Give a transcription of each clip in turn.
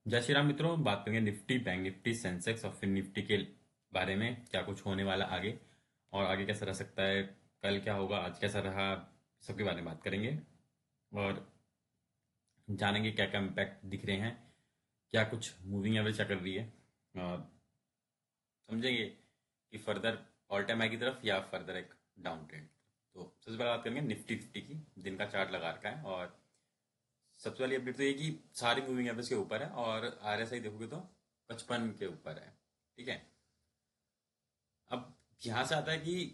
जय श्री राम मित्रों, बात करेंगे निफ्टी, बैंक निफ्टी, सेंसेक्स और फिर निफ्टी के बारे में। क्या कुछ होने वाला आगे और आगे कैसा रह सकता है, कल क्या होगा, आज कैसा रहा, सबके बारे में बात करेंगे और जानेंगे क्या क्या इम्पैक्ट दिख रहे हैं, क्या कुछ मूविंग एवरेज क्या कर रही है और समझेंगे कि फर्दर ऑल टाइम हाई की तरफ या फर्दर एक डाउन ट्रेंड। तो सबसे पहले बात करेंगे निफ्टी फिफ्टी की। दिन का चार्ट लगा रखा है और सबसे पहली अपडेट तो ये कि सारी मूविंग एवरेज के ऊपर है और आरएसआई देखोगे तो 55 के ऊपर है। ठीक है। अब यहां से आता है कि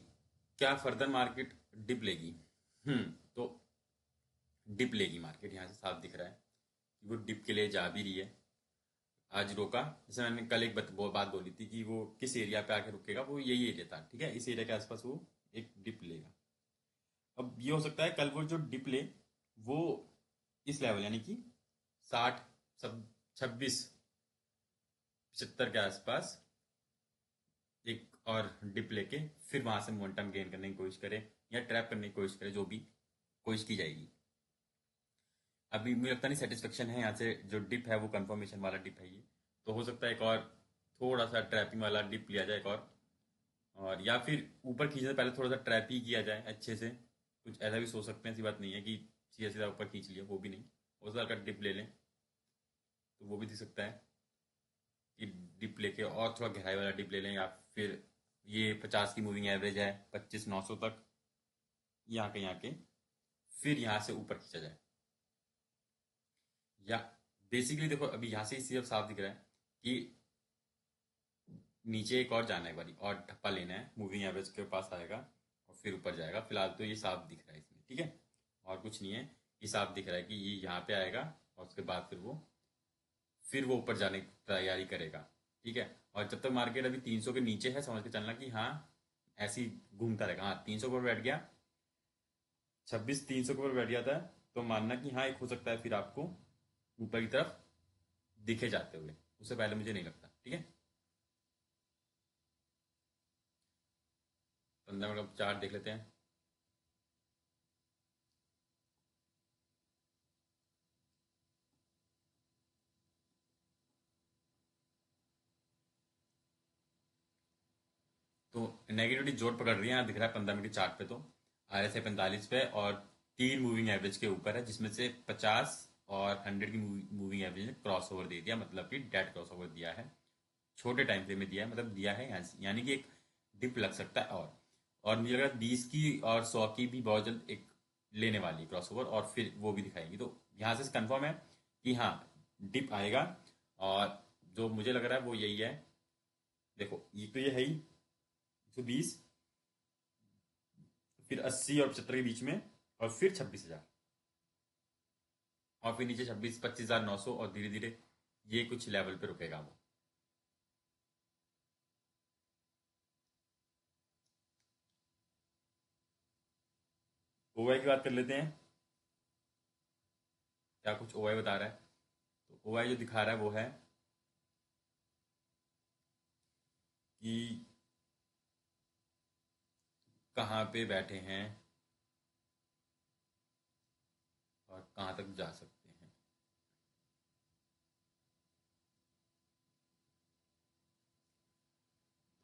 क्या फर्दर मार्केट डिप लेगी। तो डिप लेगी मार्केट, यहां से साफ दिख रहा है कि वो डिप के लिए जा भी रही है। आज रोका, जैसे मैंने कल एक वो बात बोली थी कि वो किस एरिया पे आके रुकेगा, वो यही एरिया था। ठीक है, इस एरिया के आसपास वो एक डिप लेगा। अब ये हो सकता है कल वो जो डिप ले वो इस लेवल यानी कि 60 सब 26 75 के आसपास एक और डिप लेके फिर वहां से मोमेंटम गेन करने की कोशिश करे या ट्रैप करने की कोशिश करे, जो भी कोशिश की जाएगी। अभी मुझे लगता नहीं सेटिस्फेक्शन है यहाँ से, जो डिप है वो कंफर्मेशन वाला डिप है ये। तो हो सकता है एक और थोड़ा सा ट्रैपिंग वाला डिप लिया जाए एक और या फिर ऊपर खींचने से पहले थोड़ा सा ट्रैप ही किया जाए अच्छे से। कुछ ऐसा भी सोच सकते हैं, ऐसी बात नहीं है कि सीधा सीधा ऊपर खींच लिया, वो भी नहीं। हो सकता है डिप ले लें तो वो भी दिख सकता है कि डिप लेके और थोड़ा गहराई वाला डिप ले लें, या फिर ये 50 की मूविंग एवरेज है 25,900 तक, यहाँ के फिर यहाँ से ऊपर खींचा जाए। या बेसिकली देखो, अभी यहाँ से ही सिर्फ साफ दिख रहा है कि नीचे एक और जाना है, बारी और ठप्पा लेना है, मूविंग एवरेज के पास आएगा और फिर ऊपर जाएगा। फिलहाल तो ये साफ दिख रहा है इसमें। ठीक है, और कुछ नहीं है। ये साफ दिख रहा है कि ये यहाँ पे आएगा और उसके बाद फिर वो ऊपर जाने की तैयारी करेगा। ठीक है, और जब तक मार्केट अभी 300 के नीचे है, समझ के चलना कि हाँ ऐसे ही घूमता रहेगा। हाँ, 300 के ऊपर बैठ गया, 26 300 के ऊपर बैठ गया था, तो मानना कि हाँ एक हो सकता है फिर आपको ऊपर की तरफ दिखे जाते हुए। उससे पहले मुझे नहीं लगता। ठीक है, 15 मिनट का चार्ट देख लेते हैं। तो नेगेटिविटी जोर पकड़ रही है, यहाँ दिख रहा है 15 मिनट के चार्ट पे। तो RSI 45 पे और 3 मूविंग एवरेज के ऊपर है, जिसमें से 50 और 100 की मूविंग एवरेज ने क्रॉस ओवर दे दिया, मतलब कि डेड क्रॉस ओवर दिया है। छोटे टाइम फ्रेम में दिया है, मतलब दिया है यानी कि एक डिप लग सकता है। और मुझे लग रहा है 20 की और 100 की भी बहुत जल्द एक लेने वाली क्रॉस ओवर, और फिर वो भी दिखाएगी। तो यहाँ से कंफर्म है कि हाँ डिप आएगा। और जो मुझे लग रहा है वो यही है। देखो ये तो ये है ही 120, फिर 80 और 75 के बीच में, और फिर 26,000, और फिर नीचे 25,900, और धीरे धीरे ये कुछ लेवल पे रुकेगा वो। ओवाई की बात कर लेते हैं। क्या कुछ ओवाई बता रहा है। तो ओवाई जो दिखा रहा है वो है कि कहाँ पे बैठे हैं और कहाँ तक जा सकते हैं।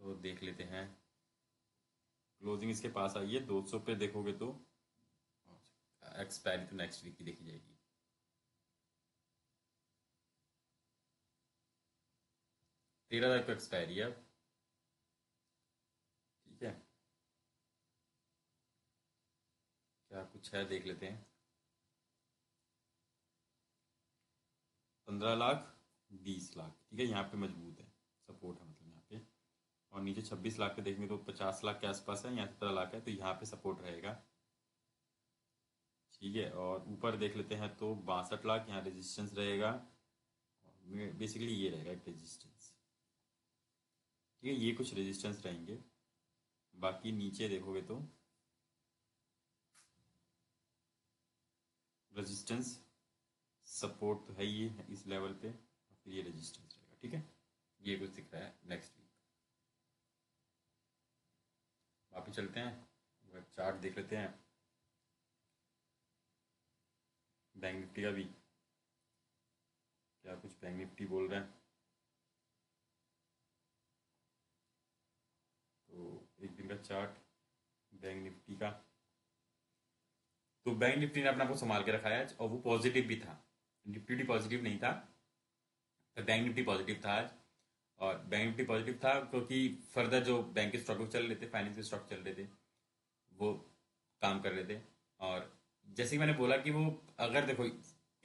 तो देख लेते हैं। क्लोजिंग इसके पास आई है 200 पे, देखोगे तो एक्सपायरी तो नेक्स्ट वीक की देखी जाएगी। 13 तारीख को एक्सपायरी है अब। ठीक है, क्या कुछ है देख लेते हैं। 15 लाख, 20 लाख, ठीक है, यहाँ पे मजबूत है, सपोर्ट है मतलब यहाँ पे। और नीचे 26 लाख पे देखेंगे तो 50 लाख के आसपास है, यहाँ 17 लाख है, तो यहाँ पे सपोर्ट रहेगा। ठीक है, और ऊपर देख लेते हैं तो 62 लाख यहाँ रेजिस्टेंस रहेगा। बेसिकली ये रहेगा एक रेजिस्टेंस। ठीक है, ये कुछ रेजिस्टेंस रहेंगे। बाकी नीचे देखोगे तो रेजिस्टेंस सपोर्ट तो है ही है इस लेवल पे, और फिर ये रेजिस्टेंस रहेगा। ठीक है, ये कुछ दिख रहा है नेक्स्ट वीक। वापस चलते हैं, चार्ट देख लेते हैं बैंक निफ्टी का भी क्या कुछ बैंक निफ्टी बोल रहा है। तो एक दिन का चार्ट बैंक निफ्टी का, तो बैंक निफ्टी ने अपना को संभाल के रखा है आज, और वो पॉजिटिव भी था। निफ्टी पॉजिटिव नहीं था, तो बैंक निफ्टी पॉजिटिव था आज। और बैंक निफ्टी पॉजिटिव था क्योंकि फर्दर जो बैंक के स्टॉक चल रहे थे, फाइनेंशियल स्टॉक चल रहे थे, वो काम कर रहे थे। और जैसे कि मैंने बोला कि वो, अगर देखो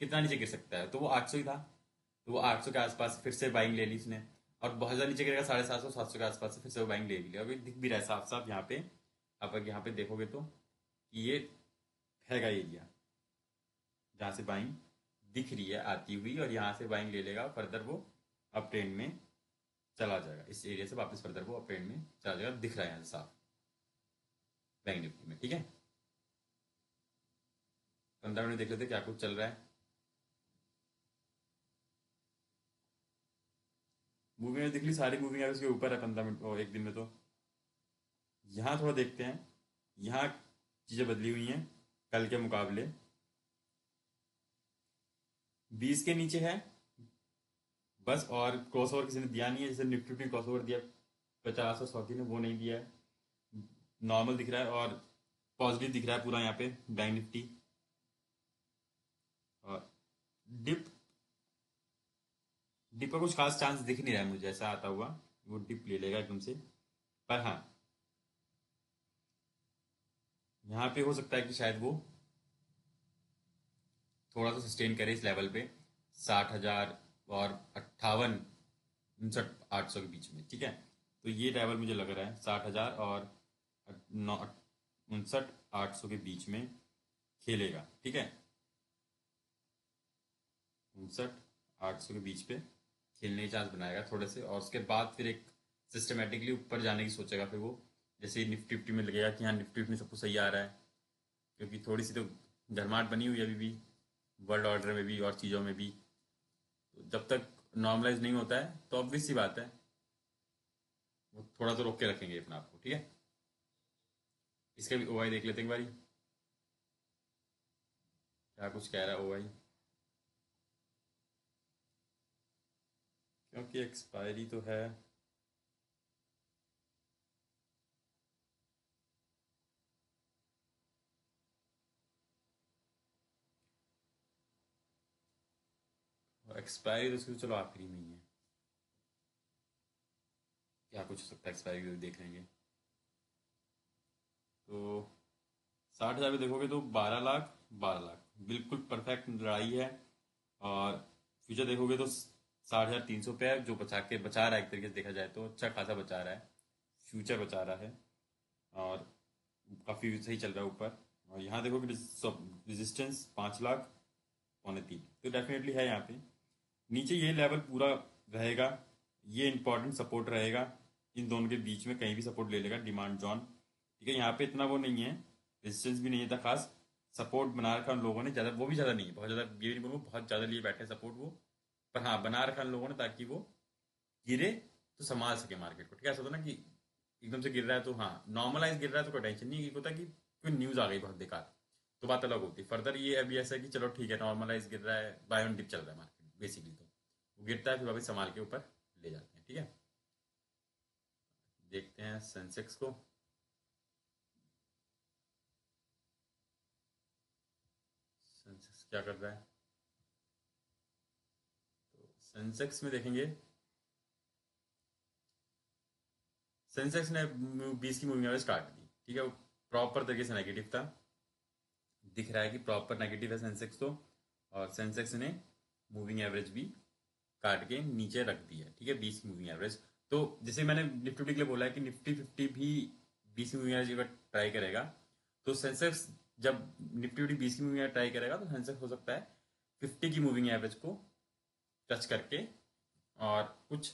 कितना नीचे गिर सकता है, तो वो 800 ही था। तो वो 800 के आसपास फिर से बाइंग ले ली उसने। और बहुत ज़्यादा नीचे गिरेगा 750 700 के आसपास से, फिर से वो बाइंग ले भी लिया। अभी दिख भी रहा है साफ साफ यहाँ पे। आप अगर यहाँ पे देखोगे तो ये हैगा एरिया जहाँ से बाइंग दिख रही है आती हुई, और यहाँ से बाइंग ले लेगा, फर्दर वो अप ट्रेंड में चला जाएगा। इस एरिया से वापस फर्दर वो अप ट्रेंड में चला जाएगा, दिख रहा है यहाँ से साफ बैंक निफ्टी में। ठीक है, 15 मिनट देख लेते क्या कुछ चल रहा है। मूवी में दिख ली सारी मूवी उसके ऊपर है 15 मिनट और एक दिन में। तो यहाँ थोड़ा देखते हैं, यहाँ चीज़ें बदली हुई हैं कल के मुकाबले। 20 के नीचे है बस, और क्रॉस ओवर किसी ने दिया नहीं है। जैसे निफ्टी ने क्रॉस ओवर दिया 50 और 100 ने, वो नहीं दिया है। नॉर्मल दिख रहा है और पॉजिटिव दिख रहा है पूरा यहाँ पे बैंक निफ्टी। और डिप डिप का कुछ खास चांस दिख नहीं रहा है मुझे, ऐसा आता हुआ वो डिप ले लेगा एकदम से। पर हाँ, यहाँ पे हो सकता है कि शायद वो थोड़ा सा सस्टेन करे इस लेवल पे, 60,000 और 58 59 800 के बीच में। ठीक है, तो ये लेवल मुझे लग रहा है 60,000 और 59 800 के बीच में खेलेगा। ठीक है, 59 800 के बीच पे खेलने के चांस बनाएगा थोड़े से, और उसके बाद फिर एक सिस्टमेटिकली ऊपर जाने की सोचेगा फिर वो। जैसे ही निफ्टी फिफ्टी में लगेगा कि हाँ निफ्टी फिफ्टी सब कुछ सही आ रहा है, क्योंकि थोड़ी सी तो झरमाट बनी हुई है अभी भी, वर्ल्ड ऑर्डर में भी और चीज़ों में भी। तो जब तक नॉर्मलाइज नहीं होता है तो ऑब्वियस सी बात है वो थोड़ा तो रोक के रखेंगे अपने आप को। ठीक है, इसका भी ओआई देख लेते हैं एक बारी, क्या कुछ कह रहा है ओआई। क्योंकि एक्सपायरी तो है, एक्सपायरी तो उसकी तो चलो आखिरी में ही है। क्या कुछ हो सकता है एक्सपायरी भी देख लेंगे। तो 60,000 पे देखोगे तो 12 लाख 12 लाख बिल्कुल परफेक्ट लड़ाई है। और फ्यूचर देखोगे तो 60,300 पे है, जो बचा रहा है एक तरीके से देखा जाए तो अच्छा खासा बचा रहा है, फ्यूचर बचा रहा है। और काफ़ी सही चल रहा है ऊपर। और यहाँ देखोगे रेजिस्टेंस 5 लाख 2.25, तो डेफिनेटली है यहाँ पे। नीचे ये लेवल पूरा रहेगा, ये इंपॉर्टेंट सपोर्ट रहेगा। इन दोनों के बीच में कहीं भी सपोर्ट ले लेगा डिमांड जोन। ठीक है, यहाँ पे इतना वो नहीं है, रेजिस्टेंस भी नहीं है था खास। सपोर्ट बना रखा उन लोगों ने ज़्यादा, वो भी ज़्यादा नहीं है, बहुत ज़्यादा ये नहीं बोलूँ बहुत ज़्यादा लिए बैठे सपोर्ट वो। पर हाँ बना रखा उन लोगों ने ताकि वो गिरे तो संभाल सके मार्केट को। ठीक है, ऐसा होता ना कि एकदम से गिर रहा है तो हाँ नॉर्मलाइज गिर रहा है तो कोई टेंशन नहीं, एक होता है कि कोई न्यूज़ आ गई बहुत बेकार, तो बात अलग होती है। फर्दर ये अभी ऐसा है कि चलो ठीक है नॉर्मलाइज गिर रहा है, बाय ऑन डिप चल रहा है मार्केट बेसिकली। तो वो गिरता है फिर वापस संभाल के ऊपर ले जाते हैं। ठीक है, देखते हैं सेंसेक्स को। सेंसेक्स क्या कर रहा है, तो सेंसेक्स में देखेंगे। सेंसेक्स ने 20 की मूविंग एवरेज काट दी। ठीक है, वो प्रॉपर तरीके से नेगेटिव था, दिख रहा है कि प्रॉपर नेगेटिव है सेंसेक्स तो। और सेंसेक्स ने मूविंग एवरेज भी काट के नीचे रख दी है। ठीक है, 20 की मूविंग एवरेज। तो जैसे मैंने निफ्टी के लिए बोला है कि निफ्टी फिफ्टी भी 20 की मूविंग एवरेज अगर ट्राई करेगा, तो सेंसेक्स जब निफ्टी फिफ्टी 20 की मूविंग एवरेज ट्राई करेगा तो सेंसेक्स हो सकता है 50 की मूविंग एवरेज को टच करके और कुछ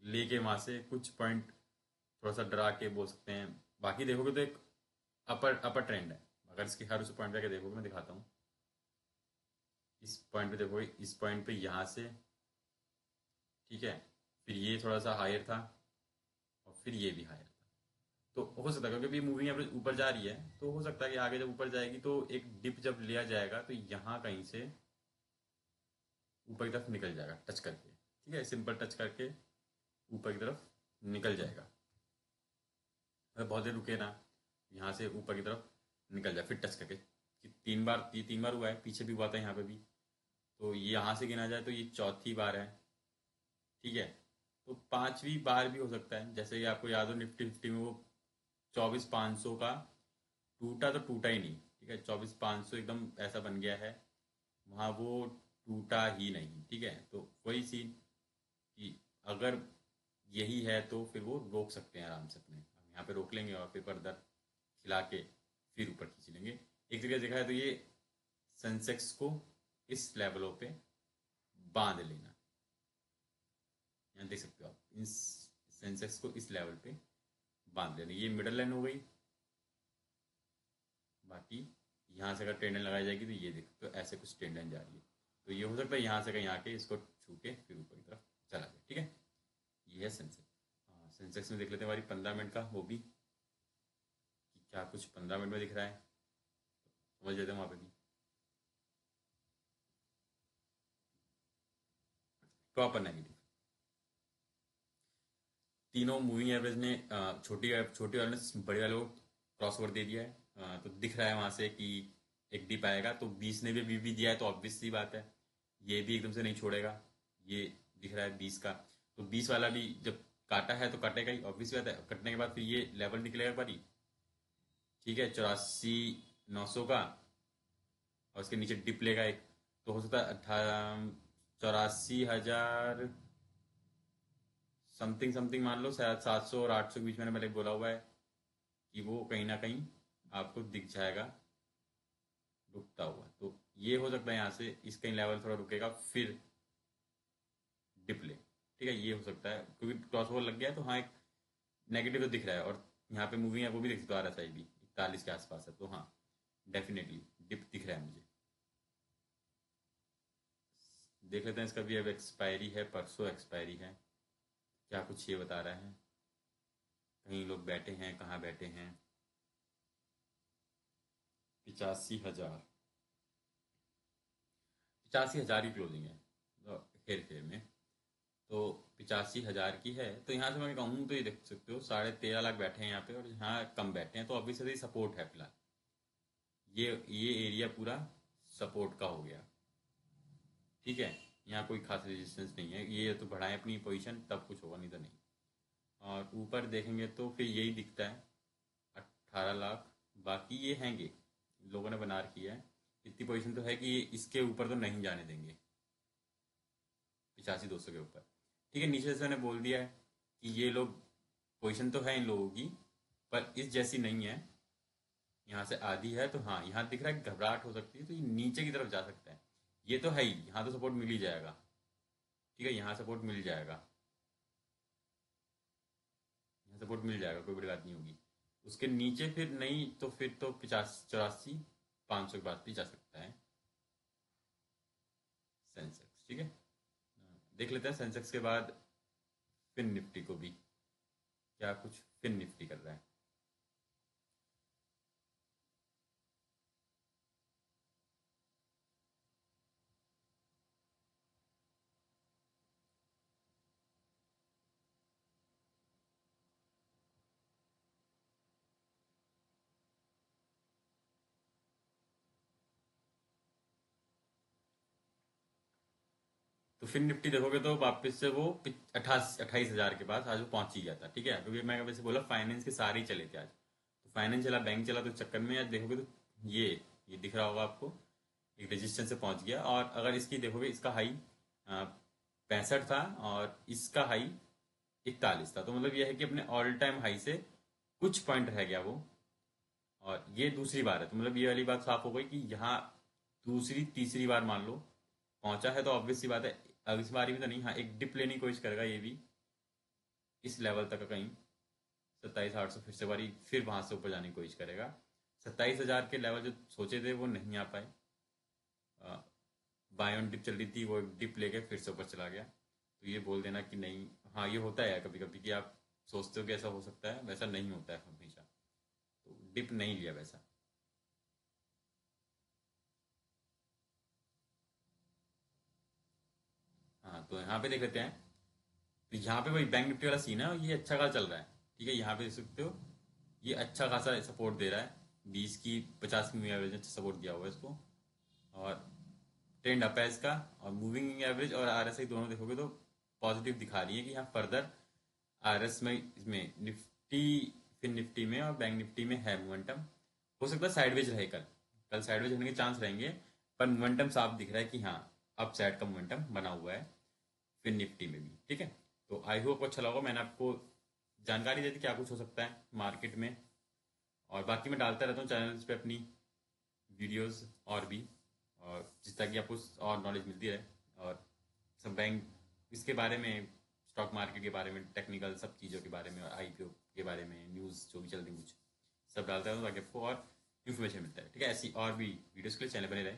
लेके वहां से कुछ पॉइंट थोड़ा सा डरा के बोल सकते हैं। बाकी देखोगे तो एक अपर अपर ट्रेंड है। अगर इसके हर उस पॉइंट पे देखोगे, मैं दिखाता हूँ। इस पॉइंट पे देखोगे, इस पॉइंट पे यहाँ से, ठीक है, फिर ये थोड़ा सा हायर था और फिर ये भी हायर था। तो हो सकता है क्योंकि अभी मूविंग एवरेज ऊपर जा रही है, तो हो सकता है कि आगे जब ऊपर जाएगी तो एक डिप जब लिया जाएगा तो यहाँ कहीं से ऊपर की तरफ निकल जाएगा टच करके। ठीक है, सिंपल टच करके ऊपर की तरफ निकल जाएगा। अगर बहुत देर रुके ना, यहाँ से ऊपर की तरफ निकल जाए फिर टच करके। कि 3 बार, ये 3 बार हुआ है, पीछे भी हुआ था यहाँ पे भी। तो ये यहाँ से गिना जाए तो ये चौथी बार है। ठीक है, तो 5वीं बार भी हो सकता है। जैसे कि आपको याद हो निफ्टी फिफ्टी में वो 24,500 का टूटा तो टूटा ही नहीं। ठीक है, 24,500 एकदम ऐसा बन गया है, वहाँ वो टूटा ही नहीं। ठीक है, तो वही सीन कि अगर यही है तो फिर वो रोक सकते हैं आराम से अपने। हम यहाँ पे रोक लेंगे और फिर फर्दर खिला के फिर ऊपर खींच लेंगे। एक जगह देखा है तो ये सेंसेक्स को इस लेवलों पे बांध लेना। यहाँ देख सकते हो आप, इस सेंसेक्स को इस लेवल पे बांध लेना। ये मिडल लाइन हो गई। बाकी यहाँ से अगर ट्रेंड लाइन लगाई जाएगी तो ये देख तो ऐसे कुछ ट्रेंड लाइन जा रही है। तो ये हो सकता है यहाँ से कहीं आके इसको छू के फिर ऊपर की तरफ चला जाए। ठीक है, ये है सेंसेक्स। हाँ, सेंसेक्स में देख लेते हैं हमारी 15 मिनट का वो भी, कि क्या कुछ 15 मिनट में दिख रहा है। समझ लेते हैं वहाँ पे भी प्रॉपर नेगेटिव। तीनों मूविंग एवरेज ने छोटी छोटी वाले ने बड़े वाले को क्रॉस ओवर दे दिया है। तो दिख रहा है वहां से कि एक डिप आएगा। तो 20 ने भी दिया है, तो ऑब्वियस सी बात है ये भी एकदम से नहीं छोड़ेगा। ये दिख रहा है 20 का, तो 20 वाला भी जब काटा है तो कटेगा ही, ऑब्वियस बात है। कटने के बाद फिर ये लेवल निकलेगा एक बारी। ठीक है, 84,900 का, और उसके नीचे डिप लेगा एक। तो हो सकता है 84,000 समथिंग समथिंग मान लो, शायद 700 और 800 के बीच में मैंने बोला हुआ है कि वो कहीं ना कहीं आपको दिख जाएगा रुकता हुआ। तो ये हो सकता है यहाँ से इस कहीं लेवल थोड़ा रुकेगा फिर डिप ले। ठीक है, ये हो सकता है क्योंकि क्रॉस ओवर लग गया है। तो हाँ, एक नेगेटिव तो दिख रहा है। और यहाँ पे मूविंग है वो भी देख सकते हो, RSI भी 41 के आसपास है। तो हाँ, डेफिनेटली डिप दिख रहा है मुझे। देख लेते हैं इसका भी। अब एक्सपायरी है, परसों एक्सपायरी है। क्या कुछ ये बता रहा है, कहीं लोग बैठे हैं, कहाँ बैठे हैं। 85,000, 85,000 की क्लोजिंग है तो हेर फेर में। तो 85,000 की है। तो यहाँ से मैं कहूँ तो ये देख सकते हो 13.5 लाख बैठे हैं यहाँ पे, और यहाँ कम बैठे हैं। तो ऑब्वियसली सपोर्ट है फिलहाल। ये एरिया पूरा सपोर्ट का हो गया। ठीक है, यहाँ कोई खास रेजिस्टेंस नहीं है। ये तो बढ़ाएं अपनी पोजीशन तब कुछ होगा, नहीं तो नहीं। और ऊपर देखेंगे तो फिर यही दिखता है 18 लाख। बाकी ये हैंगे, लोगों ने बना रखी है। इतनी पोजीशन तो है कि ये इसके ऊपर तो नहीं जाने देंगे, 85,200 के ऊपर। ठीक है, नीचे से मैंने बोल दिया है कि ये लोग पोजीशन तो है इन लोगों की, पर इस जैसी नहीं है। यहाँ से आधी है तो हाँ, यहाँ दिख रहा है घबराहट हो सकती है, तो ये नीचे की तरफ जा सकता है। ये तो है ही, यहाँ तो सपोर्ट मिल ही जाएगा। ठीक है, यहाँ सपोर्ट मिल जाएगा, यहाँ सपोर्ट मिल जाएगा, कोई बड़ी बात नहीं होगी। उसके नीचे फिर नहीं तो फिर तो 84,500 के पास भी जा सकता है सेंसेक्स। ठीक है, देख लेते हैं सेंसेक्स के बाद फिर निफ्टी को भी, क्या कुछ फिर निफ्टी कर रहा है। तो फिर निफ्टी देखोगे तो वापस से वो 28,000 के पास आज वो पहुंच ही गया था। ठीक है, क्योंकि मैं वैसे बोला फाइनेंस के सारे ही चले थे आज। तो फाइनेंस चला, बैंक चला, तो इस चक्कर में आज देखोगे तो ये दिख रहा होगा आपको, एक रेजिस्टेंस से पहुंच गया। और अगर इसकी देखोगे, इसका हाई 65 था और इसका हाई 41 था। तो मतलब यह है कि अपने ऑल टाइम हाई से कुछ पॉइंट रह गया वो। और ये दूसरी बार है, तो मतलब ये वाली बात साफ हो गई कि यहाँ दूसरी तीसरी बार मान लो पहुंचा है। तो ऑब्वियस सी बात है अब इस बारी में तो नहीं, हाँ एक डिप लेने की कोशिश करेगा ये भी इस लेवल तक कहीं 27,800। फिर से बारी फिर वहां से ऊपर जाने की कोशिश करेगा। 27,000 के लेवल जो सोचे थे वो नहीं आ पाए। बाय ऑन डिप चल रही थी, वो डिप लेके फिर से ऊपर चला गया। तो ये बोल देना कि नहीं, हाँ ये होता है कभी कभी कि आप सोचते हो कि ऐसा हो सकता है, वैसा नहीं होता है हमेशा। तो डिप नहीं लिया वैसा। तो यहाँ पे देख लेते हैं। तो यहाँ पे वही बैंक निफ्टी वाला सीन है, और ये अच्छा खासा चल रहा है। ठीक है, यहाँ पे देख सकते हो ये अच्छा खासा सपोर्ट दे रहा है। 20 की 50 की मूविंग एवरेज ने अच्छा सपोर्ट दिया हुआ है इसको, और ट्रेंड अप है इसका। और मूविंग एवरेज और आरएसआई दोनों देखोगे तो पॉजिटिव दिखा रही है कि यहाँ फर्दर आरएस में, इसमें निफ्टी, फिर निफ्टी में और बैंक निफ्टी में है मोमेंटम। हो सकता है साइडवेज रहे कल, कल साइडवेज होने के चांस रहेंगे, पर मोमेंटम साफ दिख रहा है कि हाँ अप साइड का मोमेंटम बना हुआ है फिर निफ्टी में भी। ठीक है, तो आई होप अच्छा लगा, मैंने आपको जानकारी दे दी क्या कुछ हो सकता है मार्केट में। और बाकी मैं डालता रहता हूँ चैनल्स पे अपनी वीडियोस और भी, और जिस ताकि आपको और नॉलेज मिलती रहे, और सब बैंक इसके बारे में, स्टॉक मार्केट के बारे में, टेक्निकल सब चीज़ों के बारे में, और आईपीओ के बारे में न्यूज़ जो भी चल रही कुछ सब डालता हूँ ताकि आपको और इन्फॉर्मेशन मिलता है। ठीक है, ऐसी और भी वीडियोस के लिए चैनल बने रहे।